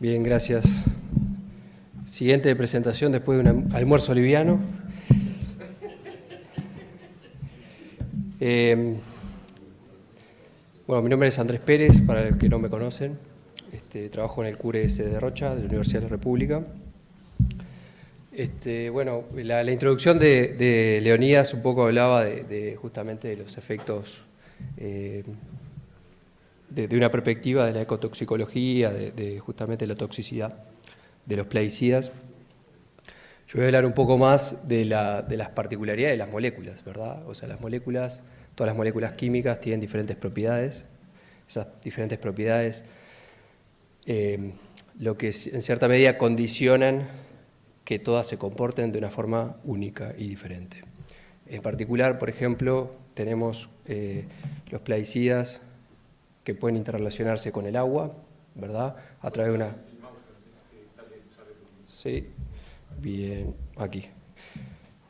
Bien, gracias. Siguiente presentación después de un almuerzo liviano. Bueno, mi nombre es Andrés Pérez, para el que no me conocen. Trabajo en el QRS de Rocha, de la Universidad de la República. Bueno, la introducción de Leonidas un poco hablaba justamente de los efectos de una perspectiva de la ecotoxicología, justamente la toxicidad de los plaguicidas. Yo voy a hablar un poco más de las particularidades de las moléculas, ¿verdad? O sea, las moléculas, todas las moléculas químicas tienen diferentes propiedades. Esas diferentes propiedades lo que en cierta medida condicionan que todas se comporten de una forma única y diferente. En particular, por ejemplo, tenemos los plaguicidas que pueden interrelacionarse con el agua, ¿verdad? A través de una... Sí, bien, aquí.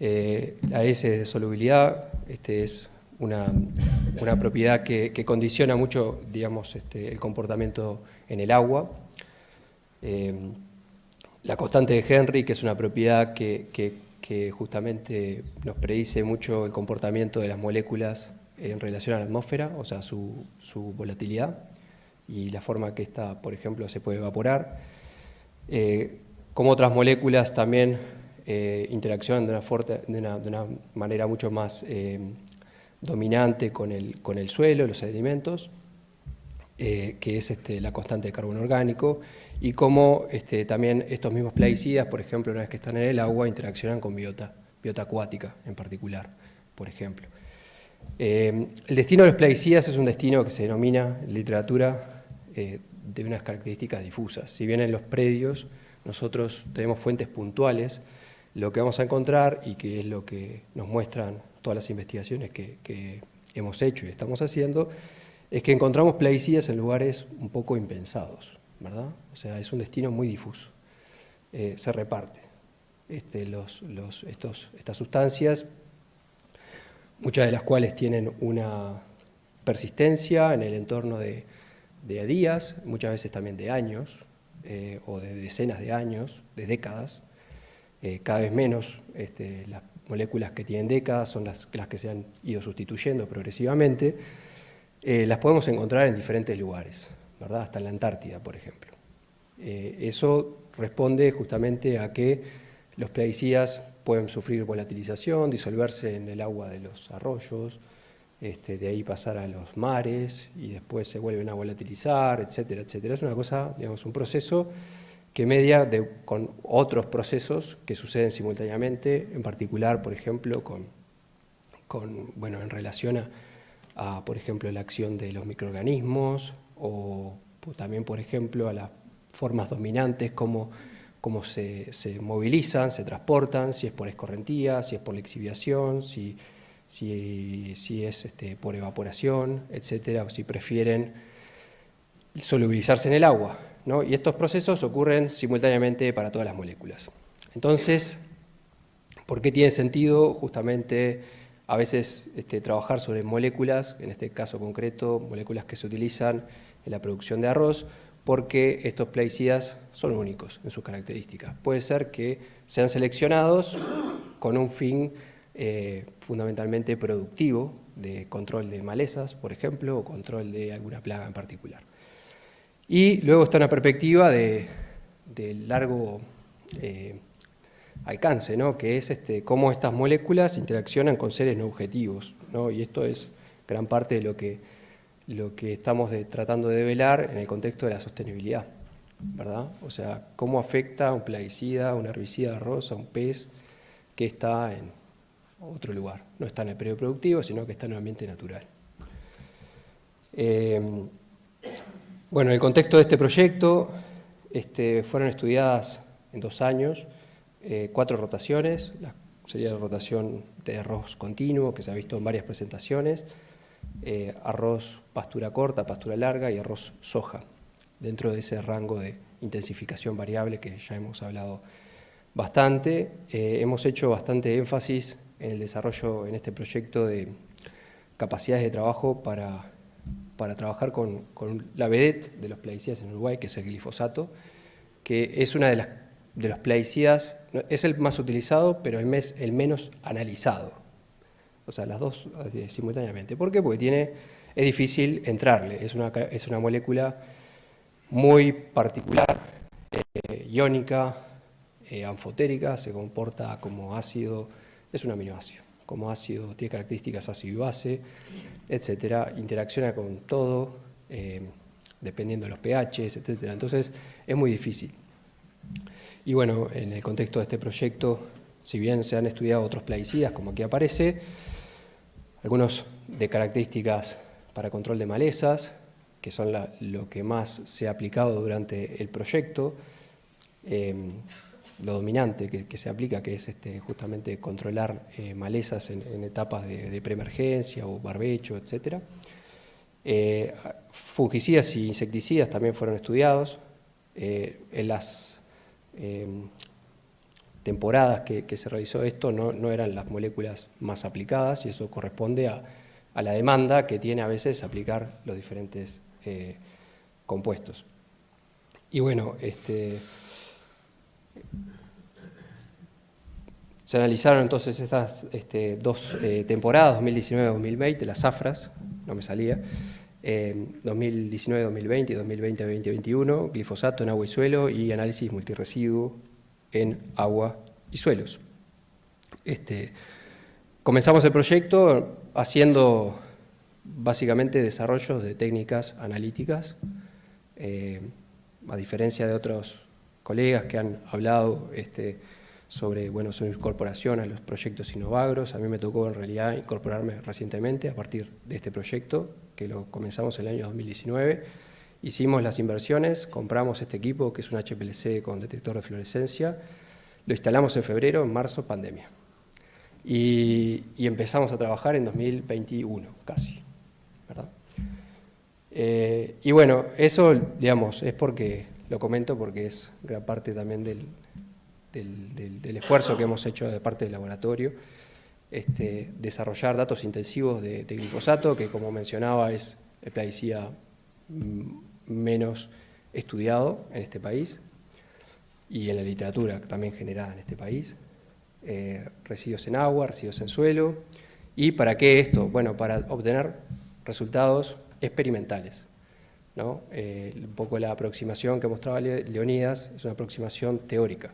La S de solubilidad, es una propiedad que condiciona mucho, digamos, el comportamiento en el agua. La constante de Henry, que es una propiedad que justamente nos predice mucho el comportamiento de las moléculas en relación a la atmósfera, o sea, su volatilidad y la forma que esta, por ejemplo, se puede evaporar. Como otras moléculas también interaccionan de una manera mucho más dominante con el suelo, los sedimentos, que es la constante de carbono orgánico, y cómo también estos mismos plaguicidas, por ejemplo, una vez que están en el agua, interaccionan con biota acuática en particular, por ejemplo. El destino de los plaguicidas es un destino que se denomina en literatura de unas características difusas. Si bien en los predios nosotros tenemos fuentes puntuales, lo que vamos a encontrar, y que es lo que nos muestran todas las investigaciones que hemos hecho y estamos haciendo, es que encontramos plaguicidas en lugares un poco impensados, ¿verdad? O sea, es un destino muy difuso. Se reparte estas sustancias, muchas de las cuales tienen una persistencia en el entorno de días, muchas veces también de años, o de decenas de años, de décadas. Cada vez menos las moléculas que tienen décadas son las que se han ido sustituyendo progresivamente. Las podemos encontrar en diferentes lugares, ¿verdad? Hasta en la Antártida, por ejemplo. Eso responde justamente a que los plaguicidas pueden sufrir volatilización, disolverse en el agua de los arroyos, de ahí pasar a los mares y después se vuelven a volatilizar, etcétera, etcétera. Es una cosa, digamos, un proceso que media con otros procesos que suceden simultáneamente, en particular, por ejemplo, en relación a, por ejemplo, la acción de los microorganismos, o también, por ejemplo, a las formas dominantes, cómo se movilizan, se transportan, si es por escorrentía, si es por lixiviación, si es por evaporación, etcétera, o si prefieren solubilizarse en el agua, ¿no? Y estos procesos ocurren simultáneamente para todas las moléculas. Entonces, ¿por qué tiene sentido justamente a veces trabajar sobre moléculas, en este caso concreto, moléculas que se utilizan en la producción de arroz? Porque estos plaguicidas son únicos en sus características. Puede ser que sean seleccionados con un fin fundamentalmente productivo, de control de malezas, por ejemplo, o control de alguna plaga en particular. Y luego está una perspectiva de largo alcance, ¿no? Que es cómo estas moléculas interaccionan con seres no objetivos, ¿no? Y esto es gran parte de lo que estamos tratando de develar en el contexto de la sostenibilidad, ¿verdad? O sea, cómo afecta a un plaguicida, a un herbicida de arroz, a un pez que está en otro lugar. No está en el periodo productivo, sino que está en un ambiente natural. Bueno, en el contexto de este proyecto fueron estudiadas en 2 años 4 rotaciones. Sería la rotación de arroz continuo, que se ha visto en varias presentaciones, arroz pastura corta, pastura larga y arroz soja, dentro de ese rango de intensificación variable que ya hemos hablado bastante. Hemos hecho bastante énfasis en el desarrollo en este proyecto de capacidades de trabajo para trabajar con la vedette de los plaguicidas en Uruguay, que es el glifosato. que es una de los plaguicidas, es el más utilizado, pero el menos analizado. O sea, las dos simultáneamente. ¿Por qué? Porque es difícil entrarle, es una molécula muy particular, iónica, anfotérica, se comporta como ácido, es un aminoácido, como ácido, tiene características ácido y base, etcétera, interacciona con todo, dependiendo de los pHs, etcétera. Entonces, es muy difícil. Y bueno, en el contexto de este proyecto, si bien se han estudiado otros plaguicidas, como aquí aparece, algunos de características para control de malezas, que son lo que más se ha aplicado durante el proyecto, lo dominante que se aplica, que es justamente controlar malezas en etapas de preemergencia o barbecho, etc. Fungicidas y insecticidas también fueron estudiados. En las temporadas que se realizó esto no eran las moléculas más aplicadas, y eso corresponde a la demanda que tiene a veces aplicar los diferentes compuestos. Y bueno, se analizaron entonces estas dos temporadas, 2019-2020, las zafras, no me salía, 2019-2020 y 2020-2021, glifosato en agua y suelo y análisis multiresiduo en agua y suelos. Comenzamos el proyecto haciendo básicamente desarrollos de técnicas analíticas, a diferencia de otros colegas que han hablado sobre su incorporación a los proyectos Innovagros. A mí me tocó en realidad incorporarme recientemente a partir de este proyecto, que lo comenzamos en el año 2019. Hicimos las inversiones, compramos este equipo, que es un HPLC con detector de fluorescencia, lo instalamos en febrero, en marzo, pandemia. Y empezamos a trabajar en 2021, casi, ¿verdad? Y bueno, eso, digamos, es porque, lo comento porque es gran parte también del esfuerzo que hemos hecho de parte del laboratorio, desarrollar datos intensivos de glifosato, que como mencionaba es el plaguicida menos estudiado en este país y en la literatura también generada en este país. Residuos en agua, residuos en suelo. ¿Y para qué esto? Bueno, para obtener resultados experimentales, ¿no? Un poco la aproximación que mostraba Leonidas es una aproximación teórica,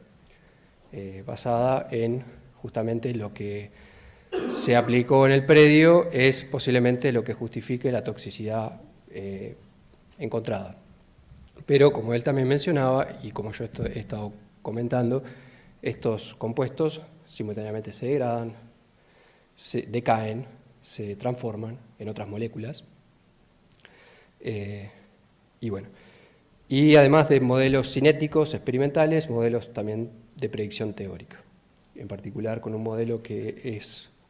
basada en justamente lo que se aplicó en el predio, es posiblemente lo que justifique la toxicidad encontrada. Pero como él también mencionaba, y como yo he estado comentando, estos compuestos simultáneamente se degradan, se decaen, se transforman en otras moléculas. Y además de modelos cinéticos experimentales, modelos también de predicción teórica, en particular con un modelo que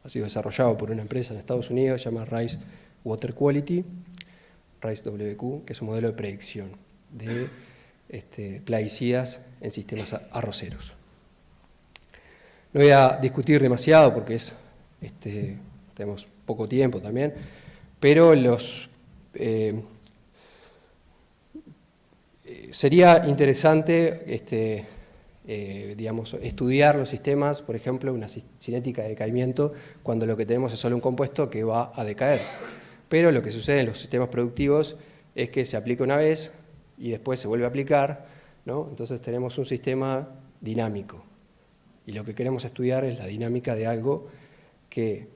ha sido desarrollado por una empresa en Estados Unidos, se llama Rice Water Quality, Rice WQ, que es un modelo de predicción de plaguicidas en sistemas arroceros. No voy a discutir demasiado porque tenemos poco tiempo también, pero sería interesante estudiar los sistemas, por ejemplo, una cinética de decaimiento, cuando lo que tenemos es solo un compuesto que va a decaer. Pero lo que sucede en los sistemas productivos es que se aplica una vez y después se vuelve a aplicar, ¿no? Entonces tenemos un sistema dinámico. Y lo que queremos estudiar es la dinámica de algo que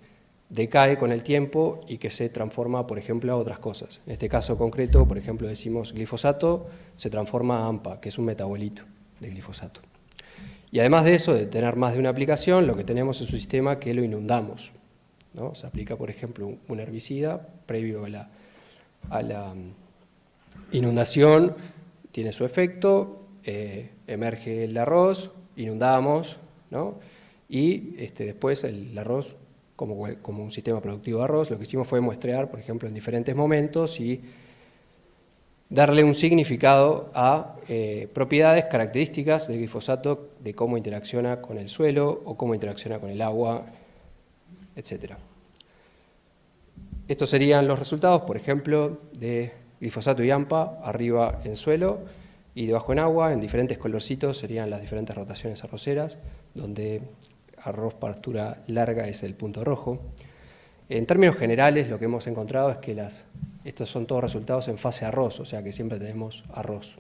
decae con el tiempo y que se transforma, por ejemplo, a otras cosas. En este caso concreto, por ejemplo, decimos glifosato, se transforma a AMPA, que es un metabolito de glifosato. Y además de eso, de tener más de una aplicación, lo que tenemos es un sistema que lo inundamos, ¿no? Se aplica, por ejemplo, un herbicida previo a la inundación, tiene su efecto, emerge el arroz, inundamos, ¿no? Y después el arroz, como un sistema productivo de arroz, lo que hicimos fue muestrear, por ejemplo, en diferentes momentos y darle un significado a propiedades, características del glifosato, de cómo interacciona con el suelo o cómo interacciona con el agua, etc. Estos serían los resultados, por ejemplo, de glifosato y AMPA arriba en suelo, Y debajo en agua, en diferentes colorcitos, serían las diferentes rotaciones arroceras, donde arroz pastura larga es el punto rojo. En términos generales, lo que hemos encontrado es que estos son todos resultados en fase arroz, o sea que siempre tenemos arroz.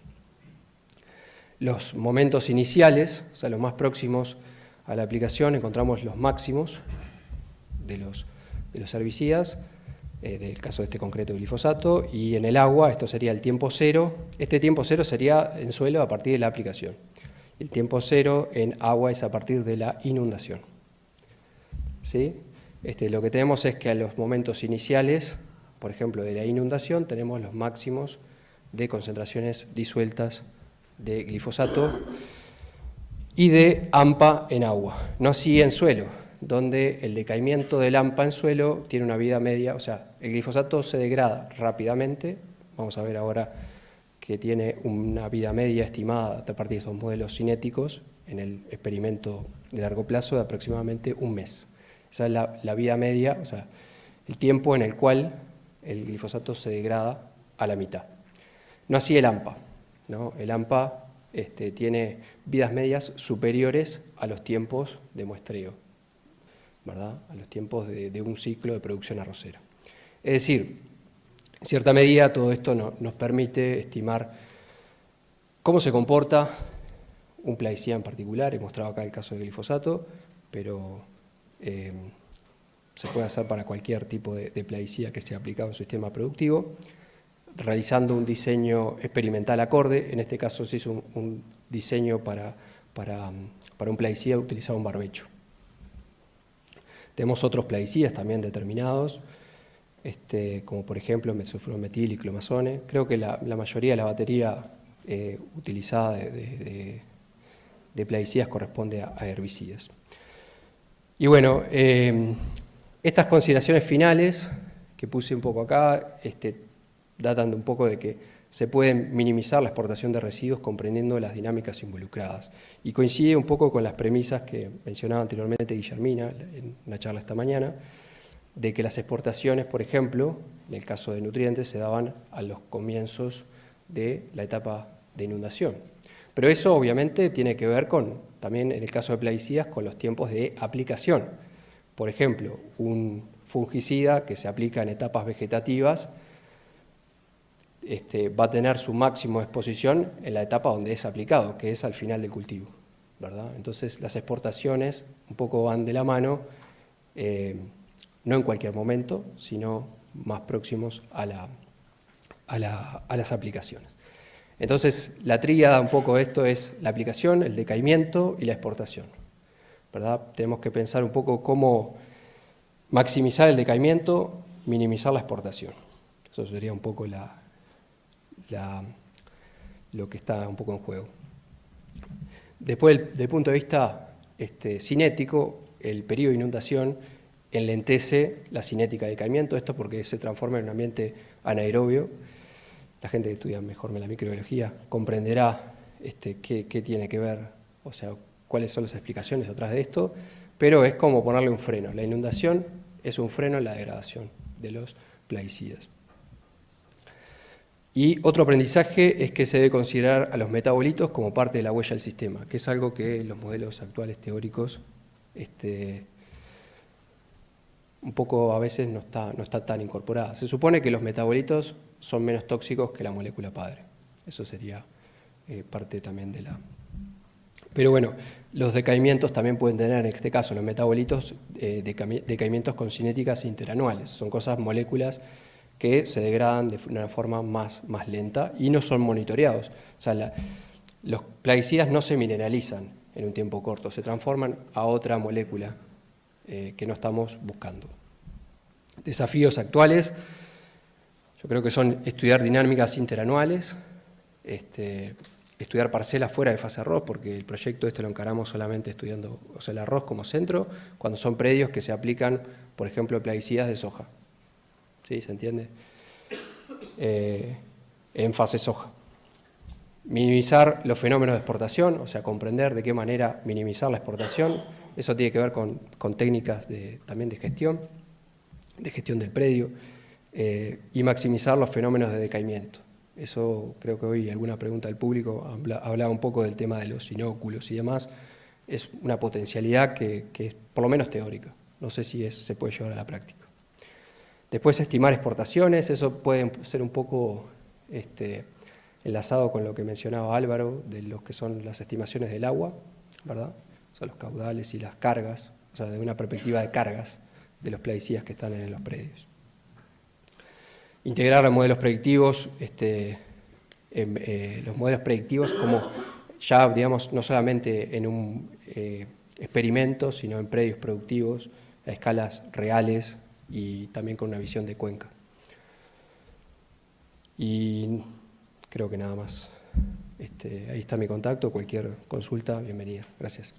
Los momentos iniciales, o sea, los más próximos a la aplicación, encontramos los máximos de los herbicidas, del caso de este concreto glifosato, y en el agua esto sería el tiempo cero. Este tiempo cero sería en suelo a partir de la aplicación. El tiempo cero en agua es a partir de la inundación. ¿Sí? Lo que tenemos es que a los momentos iniciales, por ejemplo, de la inundación, tenemos los máximos de concentraciones disueltas de glifosato y de AMPA en agua, no así en suelo, donde el decaimiento del AMPA en suelo tiene una vida media, o sea, el glifosato se degrada rápidamente, vamos a ver ahora que tiene una vida media estimada a partir de estos modelos cinéticos en el experimento de largo plazo de aproximadamente un mes. Esa es la vida media, o sea, el tiempo en el cual el glifosato se degrada a la mitad. No así el AMPA, ¿no? El AMPA tiene vidas medias superiores a los tiempos de muestreo, ¿verdad? A los tiempos de un ciclo de producción arrocera. Es decir, en cierta medida todo esto nos permite estimar cómo se comporta un plaguicida en particular. He mostrado acá el caso del glifosato, pero se puede hacer para cualquier tipo de plaguicida que esté aplicado en su sistema productivo, realizando un diseño experimental acorde. En este caso se hizo un diseño para un plaguicida utilizado un barbecho. Tenemos otros plaguicidas también determinados, como por ejemplo metilsulfurometil y clomazone. Creo que la mayoría de la batería utilizada de plaguicidas corresponde a herbicidas. Y bueno, estas consideraciones finales que puse un poco acá datan de un poco de que se puede minimizar la exportación de residuos comprendiendo las dinámicas involucradas. Y coincide un poco con las premisas que mencionaba anteriormente Guillermina en una charla esta mañana, de que las exportaciones, por ejemplo, en el caso de nutrientes, se daban a los comienzos de la etapa de inundación. Pero eso obviamente tiene que ver también en el caso de plaguicidas, con los tiempos de aplicación. Por ejemplo, un fungicida que se aplica en etapas vegetativas va a tener su máximo de exposición en la etapa donde es aplicado, que es al final del cultivo, ¿verdad? Entonces las exportaciones un poco van de la mano, no en cualquier momento, sino más próximos a las aplicaciones. Entonces, la tríada un poco de esto es la aplicación, el decaimiento y la exportación, ¿verdad? Tenemos que pensar un poco cómo maximizar el decaimiento, minimizar la exportación. Eso sería un poco lo que está un poco en juego. Después, del punto de vista cinético, el periodo de inundación enlentece la cinética de decaimiento, esto porque se transforma en un ambiente anaerobio. La gente que estudia mejor la microbiología comprenderá qué tiene que ver, o sea, cuáles son las explicaciones atrás de esto, pero es como ponerle un freno. La inundación es un freno en la degradación de los plaguicidas. Y otro aprendizaje es que se debe considerar a los metabolitos como parte de la huella del sistema, que es algo que los modelos actuales teóricos un poco a veces no está tan incorporada. Se supone que los metabolitos son menos tóxicos que la molécula padre. Eso sería parte también de la... Pero bueno, los decaimientos también pueden tener, en este caso, los metabolitos, decaimientos con cinéticas interanuales. Son moléculas que se degradan de una forma más lenta y no son monitoreados. O sea, los plaguicidas no se mineralizan en un tiempo corto, se transforman a otra molécula que no estamos buscando. Desafíos actuales, yo creo que son estudiar dinámicas interanuales, estudiar parcelas fuera de fase arroz, porque el proyecto lo encaramos solamente estudiando, o sea, el arroz como centro, cuando son predios que se aplican, por ejemplo, plaguicidas de soja. ¿Sí? ¿Se entiende? En fase soja. Minimizar los fenómenos de exportación, o sea, comprender de qué manera minimizar la exportación. Eso tiene que ver con técnicas también de gestión del predio, y maximizar los fenómenos de decaimiento. Eso creo que hoy alguna pregunta del público hablaba un poco del tema de los inóculos y demás. Es una potencialidad que es por lo menos teórica. No sé si se puede llevar a la práctica. Después estimar exportaciones, eso puede ser un poco enlazado con lo que mencionaba Álvaro, de lo que son las estimaciones del agua, ¿verdad? O sea, los caudales y las cargas, o sea, de una perspectiva de cargas de los plaguicidas que están en los predios. Integrar los modelos predictivos, los modelos predictivos como ya, digamos, no solamente en un experimento, sino en predios productivos, a escalas reales y también con una visión de cuenca. Y creo que nada más. Ahí está mi contacto, cualquier consulta, bienvenida. Gracias.